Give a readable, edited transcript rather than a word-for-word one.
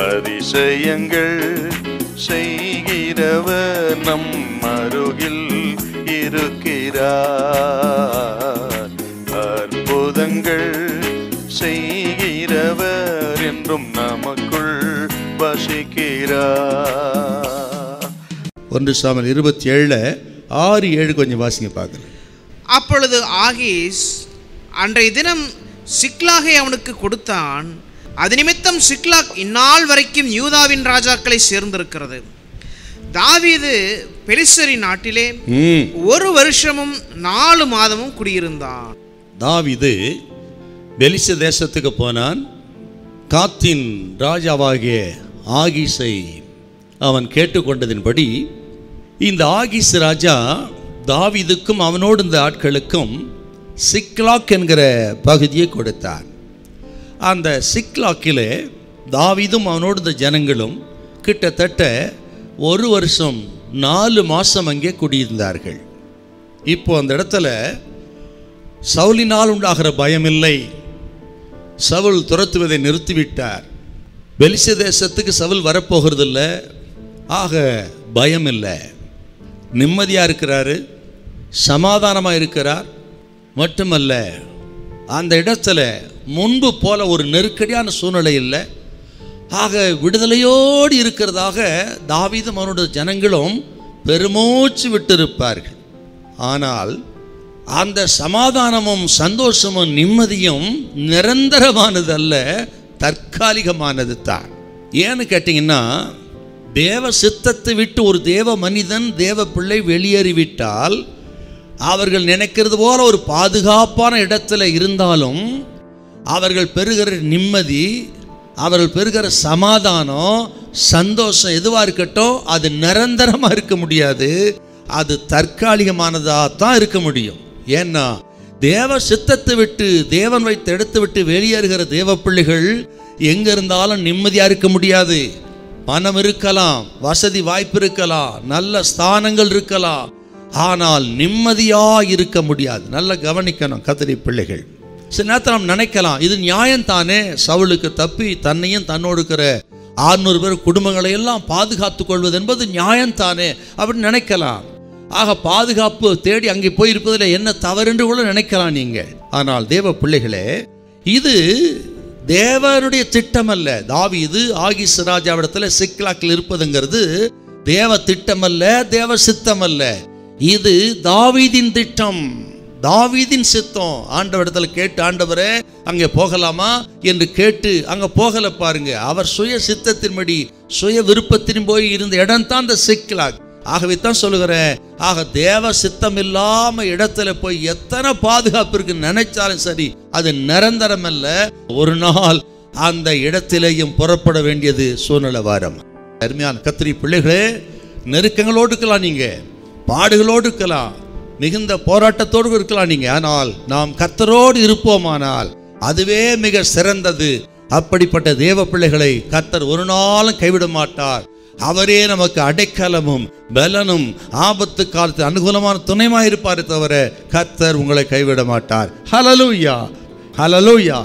அதிசயங்கள் செய்கிறவர் நம் அருகில் இருக்கிறார். அற்புதங்கள் செய்கிறவர் என்றும் நமக்குள் வசிக்கிறார். 1 சாமுவேல் 27:6-7 கொஞ்சம் வாசிங்க பார்க்கலாம். அப்பொழுது ஆகீஸ் அன்றைய தினம் சிக்லாகை அவனுக்கு கொடுத்தான். அது நிமித்தம் சிக்லாக் இந்நாள் வரைக்கும் யூதாவின் ராஜாக்களை சேர்ந்திருக்கிறது. தாவீது பெலிஸ்தரின் நாட்டிலே 1 வருஷமும் 4 மாதமும் குடியிருந்தான். தாவீது பெலிஸ்த தேசத்துக்கு போனான். காத்தின் ராஜாவாகிய ஆகீஸை அவன் கேட்டுக்கொண்டதின்படி இந்த ஆகீஸ் ராஜா தாவீதுக்கும் அவனோடு இந்த ஆட்களுக்கும் சிக்லாக் என்கிற பகுதியை கொடுத்தார். அந்த சிக்லாக்கிலே தாவீதும் அவனோடு இந்த ஜனங்களும் கிட்டத்தட்ட 1 வருஷம் 4 மாதம் அங்கே குடியிருந்தார்கள். இப்போ அந்த இடத்துல சவுலினால் உண்டாகிற பயமில்லை. சவுல் துரத்துவதை நிறுத்திவிட்டார். பெலிஸ்த தேசத்துக்கு சவுல் வரப்போகிறதில்ல. ஆக பயம் இல்லை, நிம்மதியாக இருக்கிறாரு, சமாதானமாக இருக்கிறார். மட்டுமல்ல, அந்த இடத்துல முன்பு போல ஒரு நெருக்கடியான சூழ்நிலை இல்லை. ஆக விடுதலையோடு இருக்கிறதாக தாவீதும் அவனுடைய ஜனங்களும் பெருமூச்சு விட்டிருப்பார்கள். ஆனால் அந்த சமாதானமும் சந்தோஷமும் நிம்மதியும் நிரந்தரமானது அல்ல, தற்காலிகமானது தான். ஏன்னு கேட்டிங்கன்னா, தேவ சித்தத்தை விட்டு ஒரு தேவ மனிதன் தேவ பிள்ளை வெளியேறிவிட்டால் அவர்கள் நினைக்கிறது போல ஒரு பாதுகாப்பான இடத்துல இருந்தாலும் அவர்கள் பெறுகிற நிம்மதி, அவர்கள் பெறுகிற சமாதானம், சந்தோஷம் எதுவாக இருக்கட்டும், அது நிரந்தரமாக இருக்க முடியாது. அது தற்காலிகமானதாக தான் இருக்க முடியும். ஏன்னா தேவ சித்தத்தை விட்டு தேவன் வைத்து எடுத்து விட்டு வெளியேறுகிற தேவ பிள்ளைகள் எங்கே இருந்தாலும் நிம்மதியாக இருக்க முடியாது. பணம் இருக்கலாம், வசதி வாய்ப்பு இருக்கலாம், நல்ல ஸ்தானங்கள் இருக்கலாம், ஆனால் நிம்மதியாக இருக்க முடியாது. நல்லா கவனிக்கணும் கர்த்தருடைய பிள்ளைகள். சில நேரத்தில் நாம் நினைக்கலாம், இது நியாயம்தானே, சவுலுக்கு தப்பி தன்னையும் தன்னோடு இருக்கிற 600 பேர் குடும்பங்களை எல்லாம் பாதுகாத்து கொள்வது என்பது நியாயம்தானே அப்படின்னு நினைக்கலாம். ஆக பாதுகாப்பு தேடி அங்கே போயிருப்பதில் என்ன தவறென்று கூட நினைக்கலாம் நீங்கள். ஆனால் தேவ பிள்ளைகளே, இது தேவனுடைய திட்டம் அல்ல. தாவீது ஆகீஸ் ராஜாவிடத்தில் சிக்லாக்கில் இருப்பதுங்கிறது தேவ திட்டம் அல்ல, தேவ சித்தம் அல்ல. இது தாவீதின் திட்டம், தாவீதின் சித்தம். ஆண்டவரிடத்தில் கேட்டு, ஆண்டவரே அங்கே போகலாமா என்று கேட்டு அங்கே போகல பாருங்க. அவர் சுய சித்தத்தின்படி சுய விருப்பத்தின் போய் இருந்த இடம் தான் இந்த சிக்லாக். ஆகவே தான் சொல்லுகிறேன், ஆக தேவ சித்தம் இல்லாம இடத்துல போய் எத்தனை பாதுகாப்பு இருக்கு நினைச்சாலும் சரி, அது நிரந்தரம் அல்ல. ஒரு நாள் அந்த இடத்திலேயும் புறப்பட வேண்டியது சூழ்நிலை வரும். அருமையான கர்த்தருடைய பிள்ளைகளே, நெருக்கங்களோடு இருக்கலாம், நீங்க பாடுகளோடு இருக்கலாம், மிகுந்த போராட்டத்தோடு இருக்கலாம் நீங்க. ஆனால் நாம் கர்த்தரோடு இருப்போமானால் அதுவே மிக சிறந்தது. அப்படிப்பட்ட தேவ பிள்ளைகளை கர்த்தர் ஒரு நாளும் கைவிட மாட்டார். அவரே நமக்கு அடைக்கலமும் பலனும் ஆபத்து காலத்தில் அனுகூலமான துணைமாயிருப்பாரே தவிர கர்த்தர் உங்களை கைவிட மாட்டார். ஹல்லேலூயா, ஹல்லேலூயா.